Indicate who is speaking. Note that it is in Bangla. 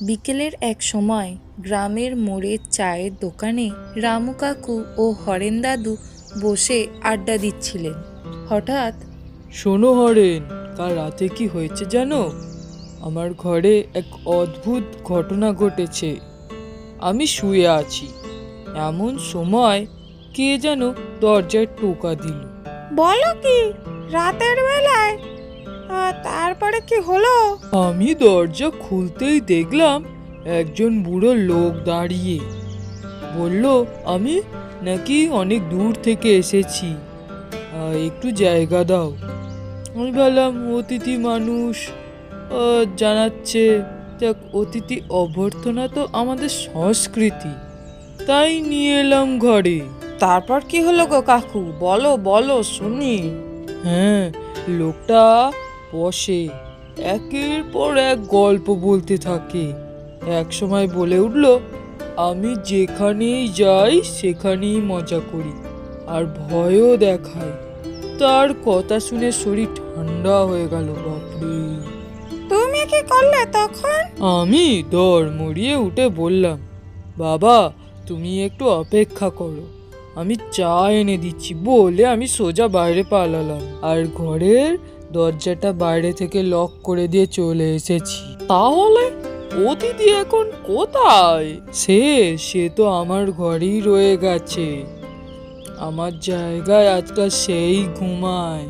Speaker 1: বিকেলের এক সময় গ্রামের মোড়ের চায়ের দোকানে রামু কাকু ও হরেন দাদু বসে আড্ডা দিচ্ছিলেন। হঠাৎ,
Speaker 2: শোনো হরেন, কাল রাতে কি হয়েছে জানো? আমার ঘরে এক অদ্ভুত ঘটনা ঘটেছে। আমি শুয়ে আছি, এমন সময় কে যেন দরজায় টোকা দিল।
Speaker 3: বলো কি, রাতের বেলায়? তারপরে কি হলো?
Speaker 2: আমি দরজা খুলতেই দেখলাম একজন বুড়ো লোক দাঁড়িয়ে। বলল আমি নাকি অনেক দূর থেকে এসেছি, একটু জায়গা দাও। আমি বললাম অতিথি মানুষ জানাচ্ছে, দেখ অতিথি অভ্যর্থনা তো আমাদের সংস্কৃতি, তাই নিয়ে এলাম ঘরে।
Speaker 3: তারপর কি হলো গো কাকু, বলো বলো শুনি।
Speaker 2: হ্যাঁ, লোকটা বসে একের পর এক গল্প বলতে থাকে। এক সময় বলে উঠল, আমি যেখানেই যাই সেখানেই মজা করি আর ভয়ও দেখাই। তার কথা শুনে শরীর ঠান্ডা হয়ে গেল। বাপরে!
Speaker 3: তুমি কি করলে তখন?
Speaker 2: আমি দর মরিয়ে উঠে বললাম, বাবা তুমি একটু অপেক্ষা করো, আমি চা এনে দিচ্ছি বলে আমি সোজা বাইরে পালালাম আর ঘরের দরজাটা বাইরে থেকে লক করে দিয়ে চলে এসেছি। তাহলে অতিথি এখন কোথায়? সে তো আমার ঘরেই রয়ে গেছে। আমার জায়গায় আজকাল সেই ঘুমায়।